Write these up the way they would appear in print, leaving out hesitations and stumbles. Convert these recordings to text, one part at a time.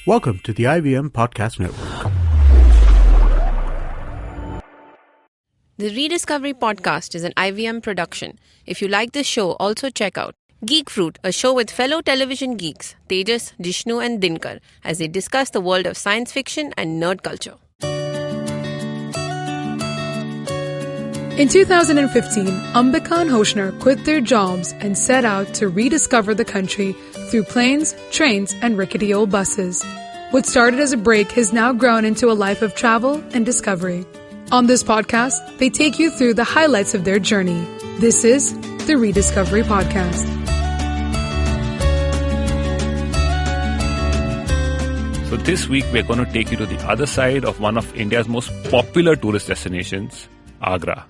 Welcome to the IVM Podcast Network. The reDiscovery podcast is an IVM production. If you like this show, also check out Geek Fruit, a show with fellow television geeks, Tejas, Jishnu and Dinkar, as they discuss the world of science fiction and nerd culture. In 2015, Ambika and Hoshner quit their jobs and set out to rediscover the country through planes, trains, and rickety old buses. What started as a break has now grown into a life of travel and discovery. On this podcast, they take you through the highlights of their journey. This is the reDiscovery Podcast. So this week, we're going to take you to the other side of one of India's most popular tourist destinations, Agra.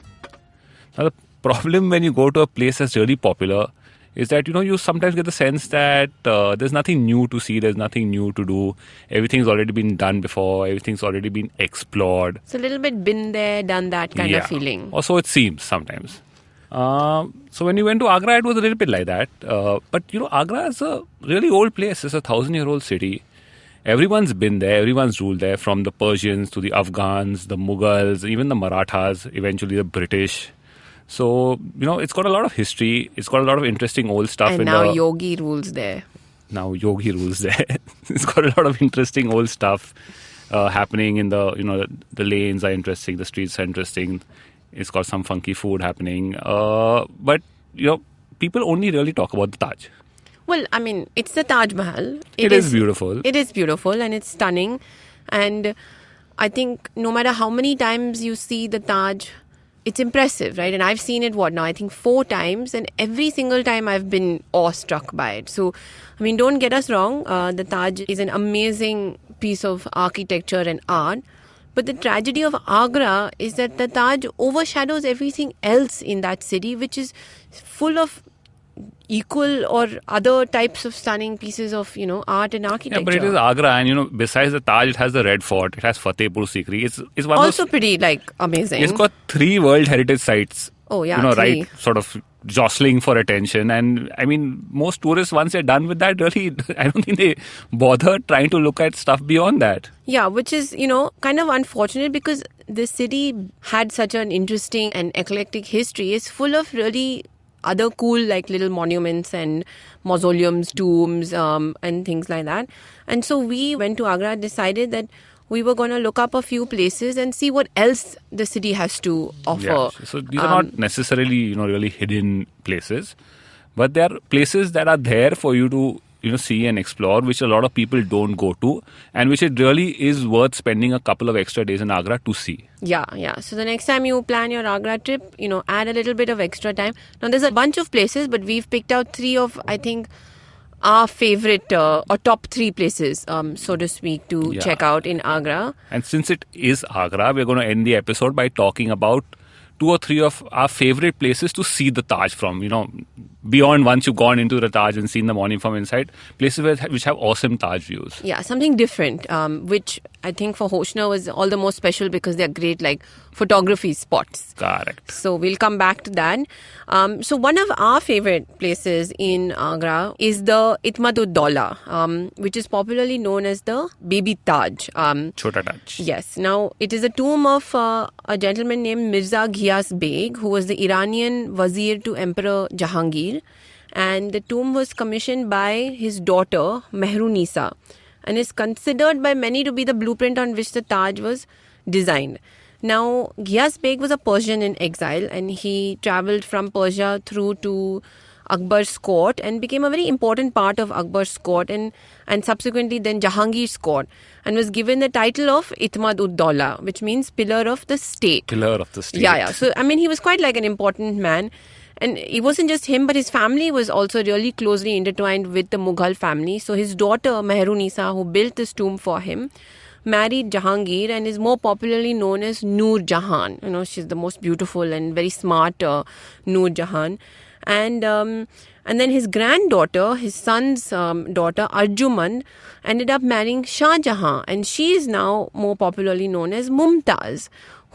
Now, the problem when you go to a place that's really popular is that, you sometimes get the sense that there's nothing new to see, there's nothing new to do. Everything's already been done before, everything's already been explored. It's a little bit been there, done that kind of feeling. Or so it seems sometimes. So when you went to Agra, it was a little bit like that. But, Agra is a really old place. It's a 1,000-year-old city. Everyone's been there, everyone's ruled there, from the Persians to the Afghans, the Mughals, even the Marathas, eventually the British. So, it's got a lot of history. It's got a lot of interesting old stuff. And now Yogi rules there. Now Yogi rules there. It's got a lot of interesting old stuff happening in the lanes are interesting. The streets are interesting. It's got some funky food happening. But, people only really talk about the Taj. Well, I mean, it's the Taj Mahal. It is beautiful. It is beautiful and it's stunning. And I think no matter how many times you see the Taj, it's impressive, right? And I've seen it, I think 4 times. And every single time I've been awestruck by it. So, I mean, don't get us wrong. The Taj is an amazing piece of architecture and art. But the tragedy of Agra is that the Taj overshadows everything else in that city, which is full of equal or other types of stunning pieces of, art and architecture. Yeah, but it is Agra, and besides the Taj, it has the Red Fort, it has Fatehpur Sikri. It's one also of those, pretty amazing. It's got 3 World Heritage Sites. Oh yeah, 3. Right, sort of jostling for attention. And I mean, most tourists, once they're done with that, really, I don't think they bother trying to look at stuff beyond that. Yeah, which is, kind of unfortunate because the city had such an interesting and eclectic history. It's full of really other cool little monuments and mausoleums, tombs, and things like that. And so we went to Agra, decided that we were going to look up a few places and see what else the city has to offer. Yeah. So these are not necessarily, really hidden places, but they are places that are there for you to, see and explore, which a lot of people don't go to, and which it really is worth spending a couple of extra days in Agra to see. Yeah. So the next time you plan your Agra trip, add a little bit of extra time. Now, there's a bunch of places, but we've picked out 3 of, I think, our favorite or top 3 places, so to speak, to check out in Agra. And since it is Agra, we're going to end the episode by talking about 2 or 3 of our favorite places to see the Taj from, beyond once you've gone into the Taj and seen the morning from inside, places which have awesome Taj views. Yeah, something different, which I think for Hoshner was all the more special because they're great photography spots. Correct. So we'll come back to that. So one of our favorite places in Agra is the Itmad-ud-Daula, which is popularly known as the Baby Taj. Chota Taj. Yes. Now, it is a tomb of a gentleman named Mirza Ghiyas Beg, who was the Iranian Wazir to Emperor Jahangir. And the tomb was commissioned by his daughter, Mehrunisa, and is considered by many to be the blueprint on which the Taj was designed. Now, Ghiyas Beg was a Persian in exile, and he travelled from Persia through to Akbar's court and became a very important part of Akbar's court and subsequently then Jahangir's court, and was given the title of Itmad-ud-Daula, which means pillar of the state. Pillar of the state. Yeah. So, I mean, he was quite an important man. And it wasn't just him, but his family was also really closely intertwined with the Mughal family. So his daughter, Mehrunisa, who built this tomb for him, married Jahangir and is more popularly known as Noor Jahan. She's the most beautiful and very smart Noor Jahan. And then his granddaughter, his son's daughter, Arjuman, ended up marrying Shah Jahan. And she is now more popularly known as Mumtaz,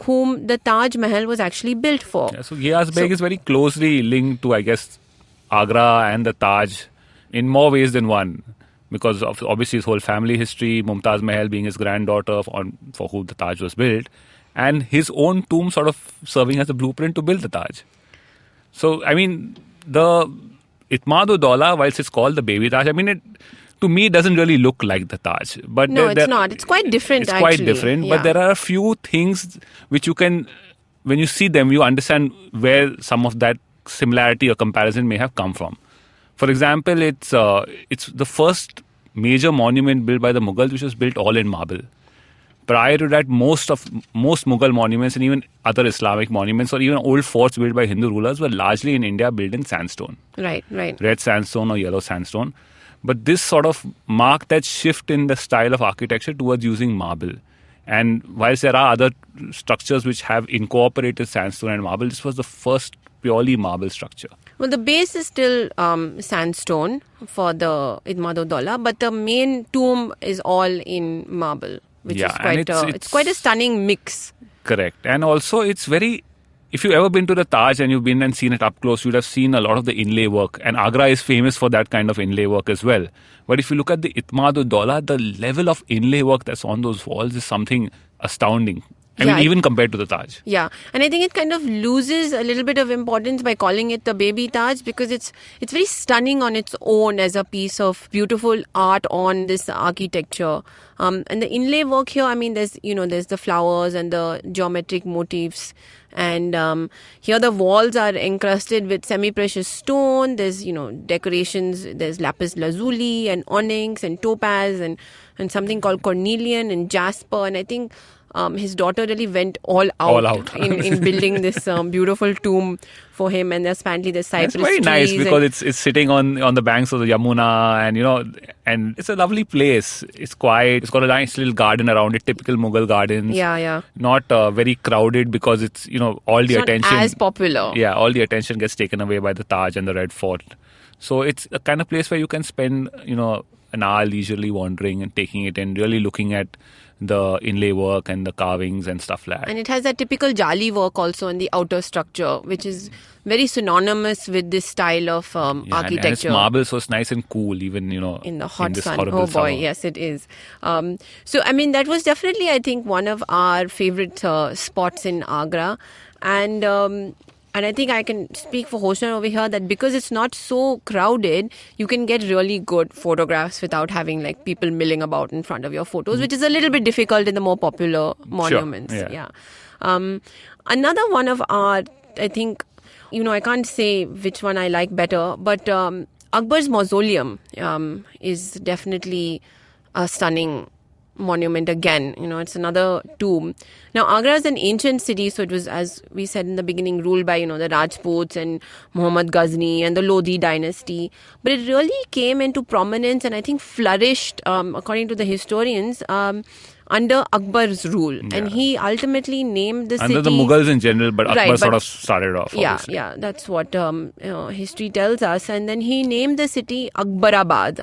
whom the Taj Mahal was actually built for. Yeah, so Ghiyas Beg is very closely linked to, I guess, Agra and the Taj in more ways than one. because of obviously his whole family history, Mumtaz Mahal being his granddaughter for whom the Taj was built, and his own tomb sort of serving as a blueprint to build the Taj. So, I mean, the Itmad-ud-Daula, whilst it's called the baby Taj, I mean, to me, it doesn't really look like the Taj. But No, it's not. It's quite different, it's actually. Quite different, Yeah. but there are a few things which you can, when you see them, you understand where some of that similarity or comparison may have come from. For example, it's the first major monument built by the Mughals, which was built all in marble. Prior to that, most Mughal monuments and even other Islamic monuments or even old forts built by Hindu rulers were largely in India built in sandstone. Right. Red sandstone or yellow sandstone. But this sort of marked that shift in the style of architecture towards using marble. And whilst there are other structures which have incorporated sandstone and marble, this was the first purely marble structure. Well, the base is still sandstone for the Itmad-ud-Daula, but the main tomb is all in marble, which is quite it's quite a stunning mix. Correct. And also it's very, if you've ever been to the Taj and you've been and seen it up close, you'd have seen a lot of the inlay work. And Agra is famous for that kind of inlay work as well. But if you look at the Itmad-ud-Daula, the level of inlay work that's on those walls is something astounding. I mean, even compared to the Taj. Yeah, and I think it kind of loses a little bit of importance by calling it the baby Taj, because it's very stunning on its own as a piece of beautiful art on this architecture. And the inlay work here, I mean, there's the flowers and the geometric motifs. And here the walls are encrusted with semi-precious stone. There's, decorations. There's lapis lazuli and onyx and topaz and something called cornelian and jasper. And I think his daughter really went all out. in building this beautiful tomb for him. And there's apparently the cypress trees. It's very nice because it's sitting on the banks of the Yamuna, and it's a lovely place. It's quiet. It's got a nice little garden around it, typical Mughal gardens. Yeah. Not very crowded because it's all the attention. Not as popular. Yeah, all the attention gets taken away by the Taj and the Red Fort. So it's a kind of place where you can spend an hour leisurely wandering and taking it in, really looking at the inlay work and the carvings and stuff like that. And it has that typical jali work also in the outer structure, which is very synonymous with this style of architecture. And it's marble, so it's nice and cool, even, in the hot this sun. horrible Oh boy, summer. yes, it is. So, I mean, that was definitely, I think, one of our favorite spots in Agra. And I think I can speak for Hosner over here that because it's not so crowded, you can get really good photographs without having like people milling about in front of your photos, which is a little bit difficult in the more popular monuments. Sure, yeah. Another one of our, I think, I can't say which one I like better, but Akbar's mausoleum is definitely a stunning monument again. It's another tomb. Now, Agra is an ancient city, so it was, as we said in the beginning, ruled by, the Rajputs and Muhammad Ghazni and the Lodi dynasty. But it really came into prominence and I think flourished, according to the historians, under Akbar's rule. Yeah. And he ultimately named the city... Under the Mughals in general, but Akbar sort of started off. Obviously. Yeah, that's what history tells us. And then he named the city Akbarabad,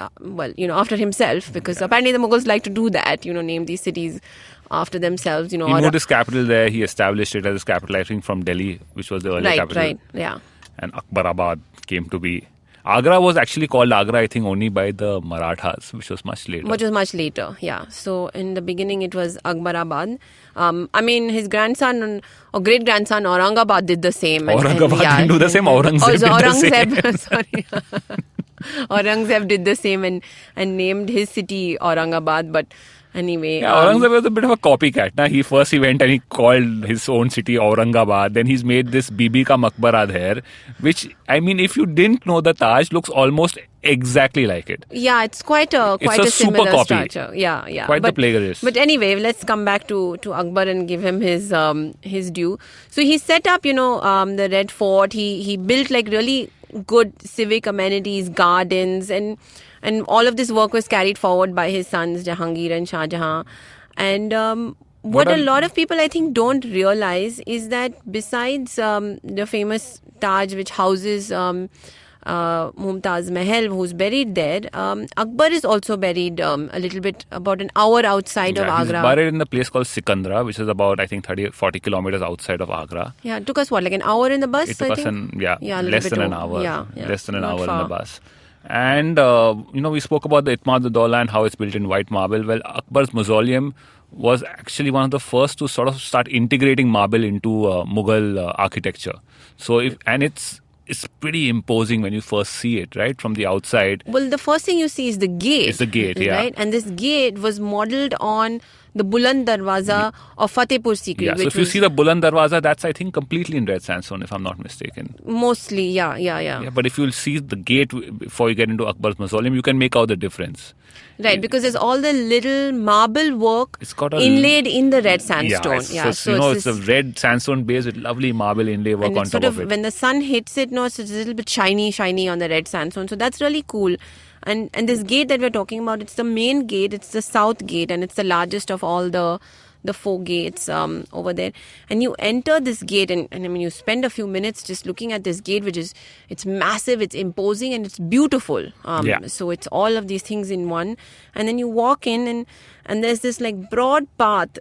after himself, because apparently the Mughals like to do that, name these cities after themselves. He moved his capital there. He established it as his capital, I think, from Delhi, which was the early capital. Right, yeah. And Akbarabad came to be. Agra was actually called Agra, I think, only by the Marathas, which was much later. Yeah. So in the beginning, it was Akbarabad. I mean, his grandson or great-grandson Aurangabad did the same. Aurangabad didn't do the same. Aurangzeb Sorry. Aurangzeb did the same and named his city Aurangabad, but... Anyway, Aurangzeb was a bit of a copycat. He went and he called his own city Aurangabad. Then he's made this Bibi ka Maqbara there, which, I mean, if you didn't know the Taj, looks almost exactly like it. Yeah, it's quite a similar super copy. Structure. Yeah. Quite the plagiarist. But anyway, let's come back to Akbar and give him his due. So he set up, the Red Fort. He built like really good civic amenities, gardens, and all of this work was carried forward by his sons Jahangir and Shah Jahan. And what a lot of people I think don't realize is that besides the famous Taj which houses Mumtaz Mahal, who's buried there, Akbar is also buried a little bit about an hour outside of Agra. He's buried in the place called Sikandra, which is about, I think, 40 kilometers outside of Agra. Yeah, it took us like an hour in the bus? It took us less than an hour. Yeah, Less than an hour in the bus. And, we spoke about the Itmad-ud-Dawla and how it's built in white marble. Well, Akbar's mausoleum was actually one of the first to sort of start integrating marble into Mughal architecture. So, it's pretty imposing when you first see it, right, from the outside. Well, the first thing you see is the gate. It's the gate, yeah. Right? And this gate was modelled on the Buland Darwaza of Fatehpur Sikri. Yeah, so if you see the Buland Darwaza, that's, I think, completely in red sandstone, if I'm not mistaken. Mostly, yeah. But if you'll see the gate before you get into Akbar's mausoleum, you can make out the difference. Right, because there's all the little marble work It's got inlaid in the red sandstone. It's a red sandstone base with lovely marble inlay work and on top of it. When the sun hits it, it's a little bit shiny on the red sandstone. So that's really cool. And this gate that we're talking about, it's the main gate. It's the south gate, and it's the largest of all the 4 gates over there. And you enter this gate, and I mean, you spend a few minutes just looking at this gate, it's massive, it's imposing, and it's beautiful. So it's all of these things in one. And then you walk in, and there's this like broad path,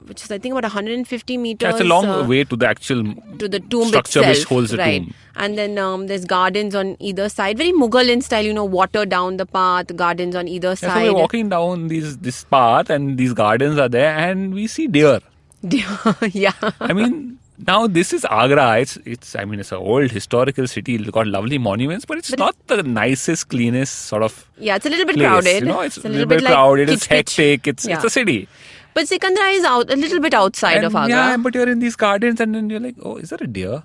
which is I think about 150 meters. That's a long way to the actual to the tomb structure itself, which holds the right. tomb. And then there's gardens on either side, very Mughal in style, water down the path, gardens on either side. So we're walking down this path, and these gardens are there, and we see deer. Yeah. I mean, now this is Agra. It's an old historical city. It's got lovely monuments, but it's not the nicest, cleanest sort of. Yeah, it's a little bit place. crowded. It's a little bit crowded. It's hectic. It's a city. But Sikandra is a little bit outside of Agra. Yeah, but you're in these gardens, and then you're like, oh, is there a deer?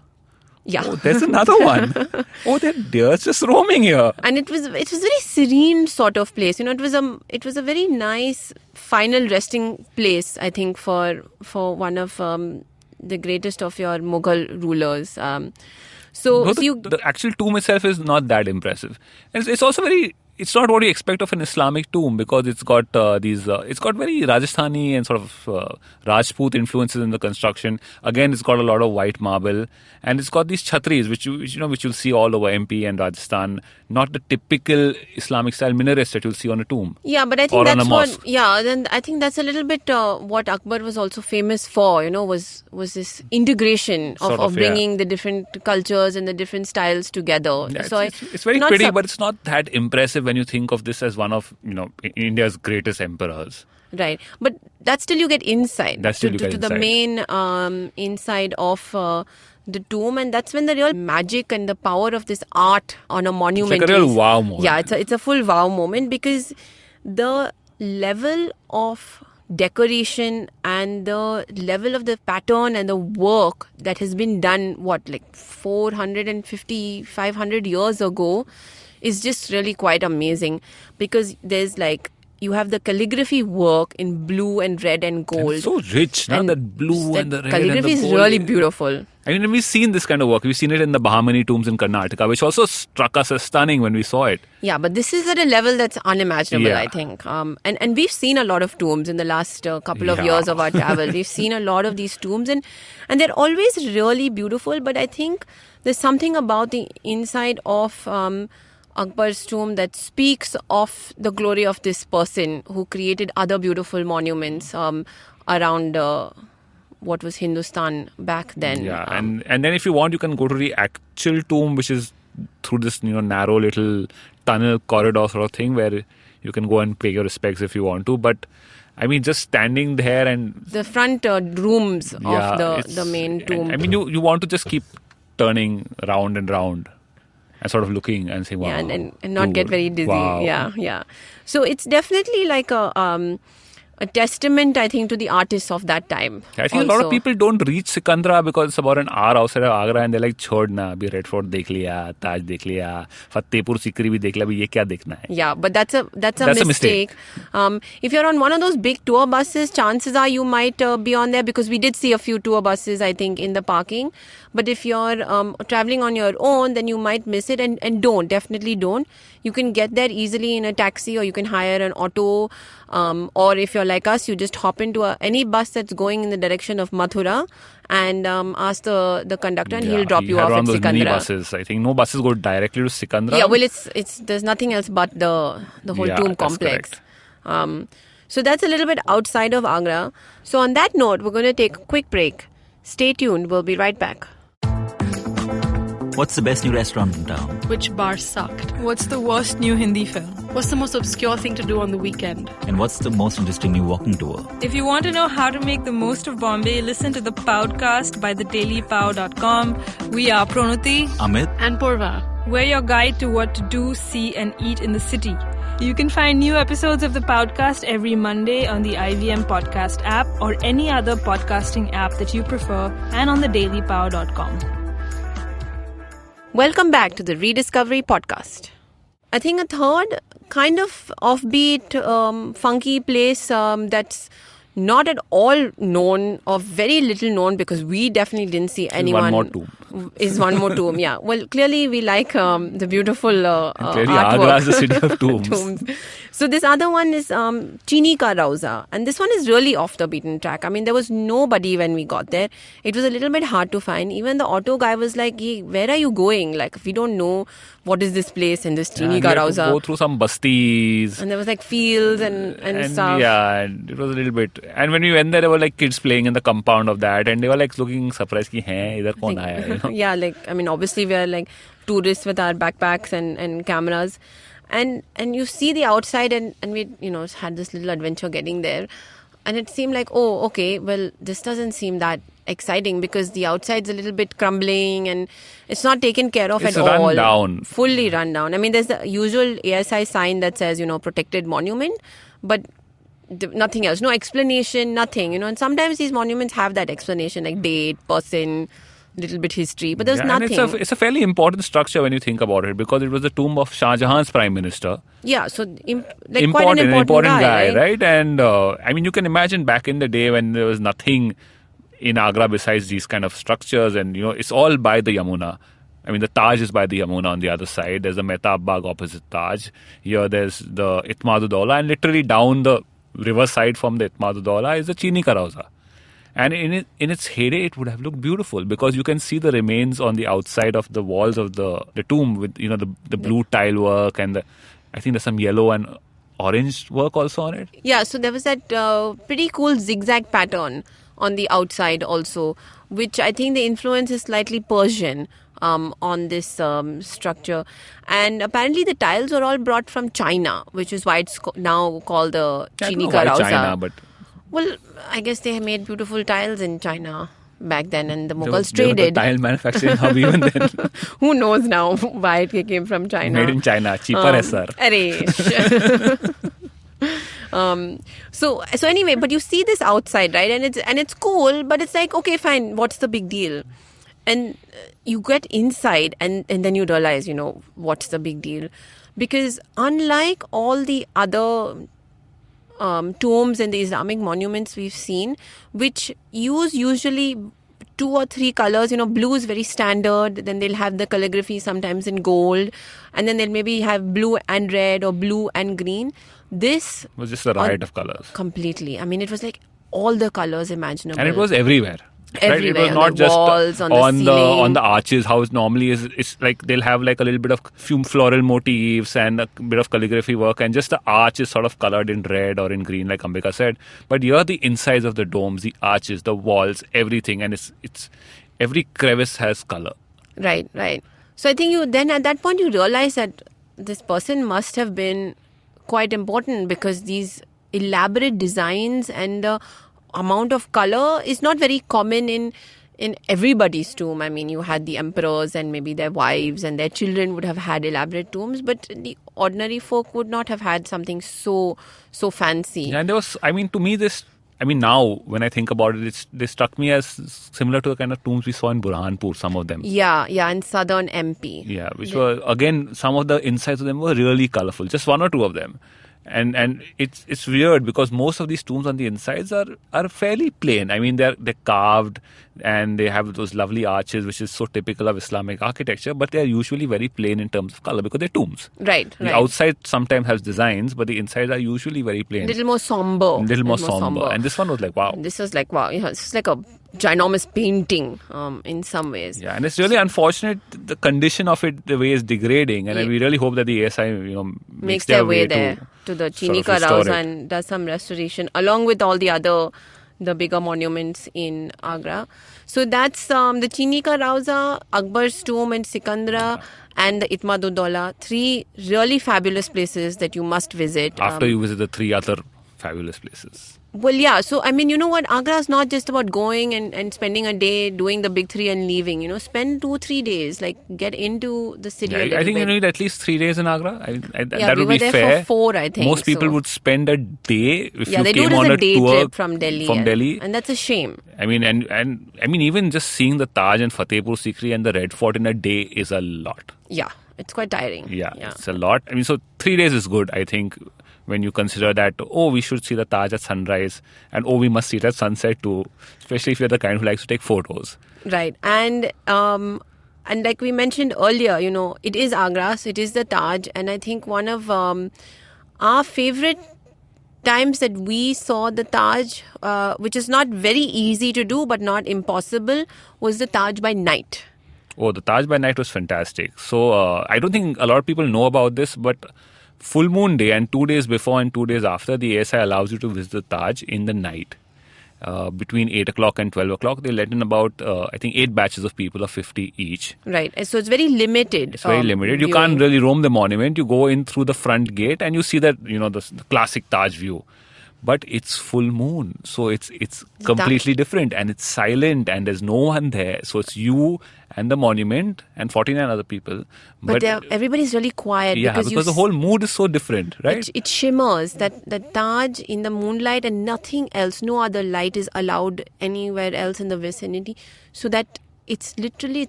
Yeah. Oh, there's another one. Oh, there are deers just roaming here. And it was very serene sort of place. It was a very nice final resting place, I think, for one of the greatest of your Mughal rulers. The actual tomb itself is not that impressive. And it's also it's not what you expect of an Islamic tomb, because it's got it's got very Rajasthani and sort of Rajput influences in the construction. Again, it's got a lot of white marble, and it's got these chhatris, which you'll see all over MP and Rajasthan. Not the typical Islamic style minarets that you'll see on a tomb. Yeah, but I think that's what. Yeah, then I think that's a little bit what Akbar was also famous for. Was this integration of bringing the different cultures and the different styles together. Yeah, it's very pretty, but it's not that impressive when you think of this as one of India's greatest emperors. Right, but that's still you get inside. To the main inside of the tomb, and that's when the real magic and the power of this art on a monument. It's like a real wow moment. Yeah, it's a full wow moment, because the level of decoration and the level of the pattern and the work that has been done 450, 500 years ago is just really quite amazing, because there's you have the calligraphy work in blue and red and gold. And it's so rich, that blue and the red and the gold. Calligraphy is really beautiful. I mean, we've seen this kind of work. We've seen it in the Bahmani tombs in Karnataka, which also struck us as stunning when we saw it. Yeah, but this is at a level that's unimaginable, I think. And we've seen a lot of tombs in the last couple of years of our travel. We've seen a lot of these tombs, and they're always really beautiful. But I think there's something about the inside of Akbar's tomb that speaks of the glory of this person who created other beautiful monuments around what was Hindustan back then. Yeah, and then if you want, you can go to the actual tomb, which is through this narrow little tunnel corridor sort of thing, where you can go and pay your respects if you want to. But I mean, just standing there and the front rooms of the main tomb. I mean, you want to just keep turning round and round and sort of looking and saying, wow. Yeah, and not get very dizzy. Wow. Yeah. So it's definitely like a testament, I think, to the artists of that time. I think a lot of people don't reach Sikandra because it's about an hour outside of Agra, and they're like, chhod na, abhi Red Fort dekh liya, Taj dekh liya, Fatehpur Sikri bhi dekh liya, abhi ye kya dekhna hai? Yeah, but that's a mistake. If you're on one of those big tour buses, chances are you might be on there, because we did see a few tour buses, I think, in the parking. But if you're traveling on your own, then you might miss it, and definitely don't. You can get there easily in a taxi, or you can hire an auto, or if you're like us, you just hop into any bus that's going in the direction of Mathura and ask the conductor, and he'll drop you off at Sikandra. Mini buses. I think no buses go directly to Sikandra. Yeah, well, it's there's nothing else but the whole tomb complex. So that's a little bit outside of Agra. So on that note, we're going to take a quick break. Stay tuned. We'll be right back. What's the best new restaurant in town? Which bar sucked? What's the worst new Hindi film? What's the most obscure thing to do on the weekend? And what's the most interesting new walking tour? If you want to know how to make the most of Bombay, listen to the Podcast by thedailypow.com. We are Pronuti, Amit, And Purva. we're your guide to what to do, see, and eat in the city. You can find new episodes of the Podcast every Monday on the IVM Podcast app or any other podcasting app that you prefer, and on thedailypow.com. Welcome back to the reDiscovery podcast. I think a third kind of offbeat, funky place that's not at all known or very little known, because we definitely didn't see anyone. One more tomb. Is one more tomb, yeah. Well, clearly we like the beautiful Clearly artwork. Agra is the city of tombs. So this other one is Chini Ka Rauza, and this one is really off the beaten track. I mean, there was nobody when we got there. It was a little bit hard to find. Even the auto guy was like, hey, where are you going? Like, we don't know what is this place and this Chini Ka We had to Rauza. go through some bastis. And there was like fields and stuff. Yeah, and it was a little bit. And when we went there were like kids playing in the compound of that, and they were like looking surprised ki hain idhar kaun aaya, you know? Yeah, like, I mean, obviously we are like tourists with our backpacks and cameras, and you see the outside, and we had this little adventure getting there, and it seemed like, oh, okay, well, this doesn't seem that exciting because the outside's a little bit crumbling and it's not taken care of It's at run all. down. Fully run down. I mean, there's the usual ASI sign that says, protected monument, but nothing else, no explanation, nothing, and sometimes these monuments have that explanation, like date, person, little bit history, but there's nothing. And it's a fairly important structure when you think about it, because it was the tomb of Shah Jahan's prime minister. Yeah, so quite an important guy, right? And I mean, you can imagine back in the day when there was nothing in Agra besides these kind of structures, and it's all by the Yamuna. I mean, the Taj is by the Yamuna on the other side. There's a Mehtab Bagh opposite Taj. Here there's the Itmad-ud-Daula, and literally down the riverside from the Itmad-ud-Daula is the Chini Ka Rauza. And in its heyday, it would have looked beautiful, because you can see the remains on the outside of the walls of the tomb with the blue tile work, and I think there's some yellow and orange work also on it. Yeah, so there was that pretty cool zigzag pattern on the outside also, which I think the influence is slightly Persian on this structure. And apparently the tiles were all brought from China, which is why it's now called the Chini Ka Rauza. China, but well, I guess they made beautiful tiles in China back then, and the Mughals they were the traded. tile manufacturing hub even then. Who knows now why it came from China? Made in China, cheaper hai, sir. So anyway, but you see this outside, right? And it's cool, but it's like, okay, fine, what's the big deal? And you get inside, and then you realize, what's the big deal? Because unlike all the other tombs and the Islamic monuments we've seen, which use usually 2 or 3 colors, blue is very standard, then they'll have the calligraphy sometimes in gold, and then they'll maybe have blue and red or blue and green. This was just a riot of colors. Completely. I mean, it was like all the colors imaginable. And it was everywhere. Everywhere, right? It was on not the just walls, on the ceiling. on the arches, how it normally is. It's like they'll have like a little bit of few floral motifs and a bit of calligraphy work, and just the arch is sort of colored in red or in green, like Ambika said. But here, the insides of the domes, the arches, the walls, everything, and it's every crevice has color. Right. So I think then at that point you realize that this person must have been quite important, because these elaborate designs and the amount of color is not very common in everybody's tomb. I mean, you had the emperors and maybe their wives and their children would have had elaborate tombs, but the ordinary folk would not have had something so fancy. Yeah, and there was, to me, now when I think about it, they struck me as similar to the kind of tombs we saw in Burhanpur, some of them. Yeah, in southern MP. Yeah, which were, again, some of the insides of them were really colorful, just 1 or 2 of them. And it's weird, because most of these tombs on the insides are fairly plain. I mean, they're carved and they have those lovely arches, which is so typical of Islamic architecture, but they're usually very plain in terms of color, because they're tombs. Right. The outside sometimes has designs, but the insides are usually very plain. Little more somber. And this one was like, wow. This was like, wow. It's like a ginormous painting in some ways. Yeah, and it's really unfortunate, the condition of it, the way it's degrading, and we really hope that the ASI makes their way there to the Chini Ka Rauza and does some restoration along with all the other the bigger monuments in Agra. So that's the Chini Ka Rauza, Akbar's tomb and Sikandra, and the Itmad-ud-Daula. 3 really fabulous places that you must visit. After you visit the 3 other fabulous places. Well, yeah. So, I mean, you know what? Agra is not just about going and spending a day doing the big 3 and leaving. Spend 2-3 days. Like, get into the city a little I think bit. you need at least 3 days in Agra. That we would were be there fair. for 4, I think. Most people so. would spend a day if you they do came it as on a a day tour trip from Delhi. Delhi. And that's a shame. I mean, and I mean, even just seeing the Taj and Fatehpur Sikri and the Red Fort in a day is a lot. Yeah, it's quite tiring. Yeah, it's a lot. I mean, so 3 days is good, I think, when you consider that, we should see the Taj at sunrise and we must see it at sunset too, especially if you're the kind who likes to take photos. Right. And like we mentioned earlier, it is Agra, so it is the Taj. And I think one of our favorite times that we saw the Taj, which is not very easy to do but not impossible, was the Taj by night. Oh, the Taj by night was fantastic. So I don't think a lot of people know about this, but full moon day and 2 days before and 2 days after, the ASI allows you to visit the Taj in the night. Between 8 o'clock and 12 o'clock, they let in about, I think, 8 batches of people of 50 each. Right. So it's very limited. It's very limited. You viewing. can't really roam the monument. You go in through the front gate and you see that, the classic Taj view. But it's full moon. So it's completely different and it's silent and there's no one there. So it's you and the monument and 49 other people. But everybody's really quiet. Yeah, because the whole mood is so different, right? It shimmers, that the Taj in the moonlight and nothing else. No other light is allowed anywhere else in the vicinity. So that it's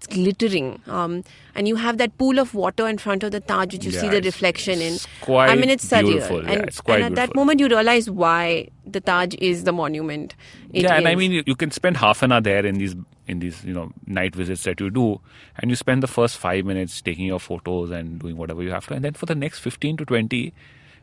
glittering. And you have that pool of water in front of the Taj, which you see the reflection in. It's quite it's surreal. beautiful. And, it's quite and at that moment, you realize why the Taj is the monument. And I mean, you can spend half an hour there in these night visits that you do, and you spend the first 5 minutes taking your photos and doing whatever you have to, and then for the next 15 to 20,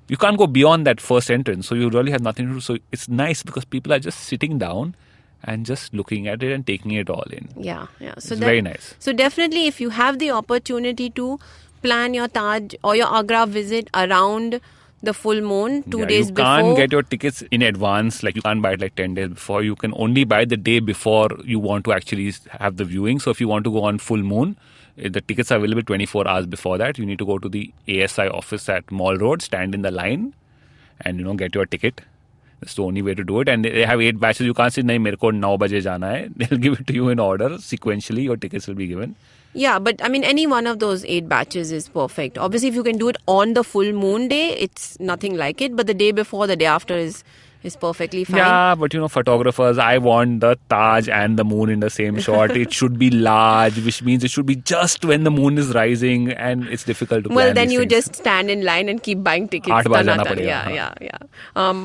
you can't go beyond that first entrance. So you really have nothing to do. So it's nice because people are just sitting down and just looking at it and taking it all in. Yeah. So it's very nice. So definitely, if you have the opportunity to plan your Taj or your Agra visit around the full moon, 2 days before. You can't get your tickets in advance. Like, you can't buy it like 10 days before. You can only buy the day before you want to actually have the viewing. So if you want to go on full moon, the tickets are available 24 hours before that. You need to go to the ASI office at Mall Road, stand in the line and, get your ticket. That's the only way to do it. And they have 8 batches. You can't say, nahi, mere ko 9 baje jana hai. They'll give it to you in order. Sequentially, your tickets will be given. Yeah, but I mean, any one of those 8 batches is perfect. Obviously, if you can do it on the full moon day, it's nothing like it. But the day before, the day after is perfectly fine. Yeah, but photographers, I want the Taj and the moon in the same shot. It should be large, which means it should be just when the moon is rising, and it's difficult to plan. Well, then these you things. just stand in line and keep buying tickets. 8 baar jana padega. Yeah.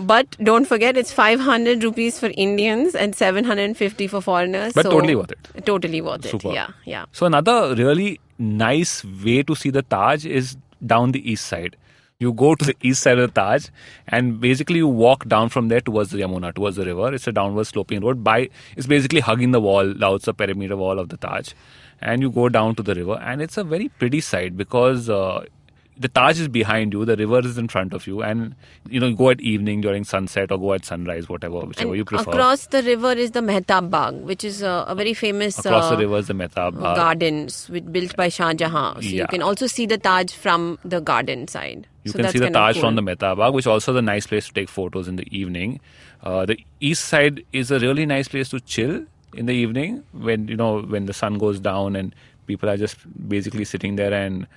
But don't forget, it's 500 rupees for Indians and 750 for foreigners. But totally worth it. Totally worth Super. it. Yeah. So another really nice way to see the Taj is down the east side. You go to the east side of the Taj and basically you walk down from there towards the Yamuna, towards the river. It's a downward sloping road. It's basically hugging the wall, the outside perimeter wall of the Taj. And you go down to the river and it's a very pretty sight because the Taj is behind you, the river is in front of you, and you go at evening during sunset or go at sunrise, whichever you prefer. Across the river is the Mehtab Bagh, which is a very famous across the river is the Mehtab Bagh gardens built by Shah Jahan. So you can also see the Taj from the garden side. You can see the Taj from the Mehtab Bagh, which is also a nice place to take photos in the evening. The east side is a really nice place to chill in the evening when the sun goes down and people are just basically sitting there and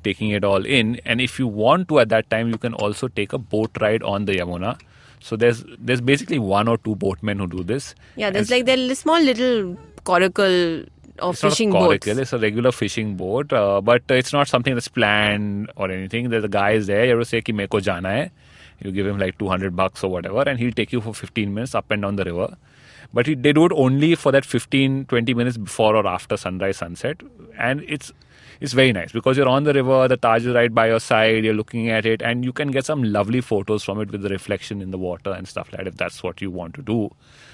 taking it all in. And if you want to at that time, you can also take a boat ride on the Yamuna. So there's basically 1 or 2 boatmen who do this. Yeah, there's the small little coracle or fishing boats. It's a regular fishing boat, but it's not something that's planned or anything. There's a guy is there. You have to say ki meko jana hai. You give him like $200 or whatever, and he'll take you for 15 minutes up and down the river. But they do it only for that 15-20 minutes before or after sunrise, sunset, and it's very nice because you're on the river, the Taj is right by your side, you're looking at it, and you can get some lovely photos from it with the reflection in the water and stuff like that if that's what you want to do.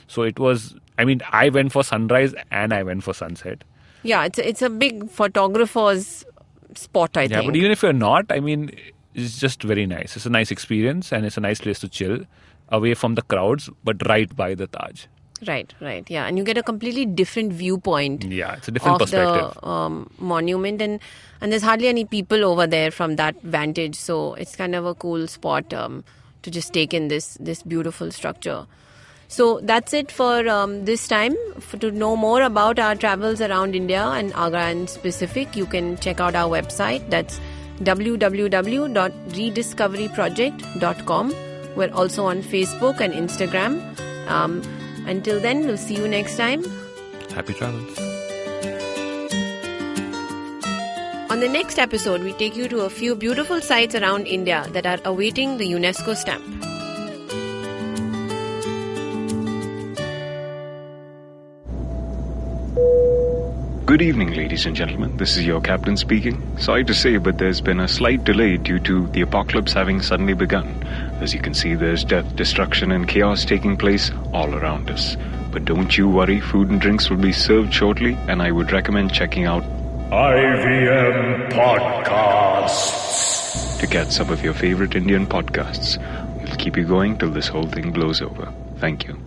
So I went for sunrise and I went for sunset. Yeah, it's a big photographer's spot, I think. Yeah, but even if you're not, it's just very nice. It's a nice experience and it's a nice place to chill away from the crowds, but right by the Taj. Right. Yeah, and you get a completely different viewpoint. Yeah, it's a different of perspective. the monument, and there's hardly any people over there from that vantage. So it's kind of a cool spot to just take in this beautiful structure. So that's it for this time. To know more about our travels around India and Agra in specific, you can check out our website. That's www.reDiscoveryproject.com. We're also on Facebook and Instagram. Until then, we'll see you next time. Happy travels. On the next episode, we take you to a few beautiful sites around India that are awaiting the UNESCO stamp. Good evening, ladies and gentlemen. This is your captain speaking. Sorry to say, but there's been a slight delay due to the apocalypse having suddenly begun. As you can see, there's death, destruction, and chaos taking place all around us. But don't you worry, food and drinks will be served shortly, and I would recommend checking out IVM Podcasts to get some of your favorite Indian podcasts. We'll keep you going till this whole thing blows over. Thank you.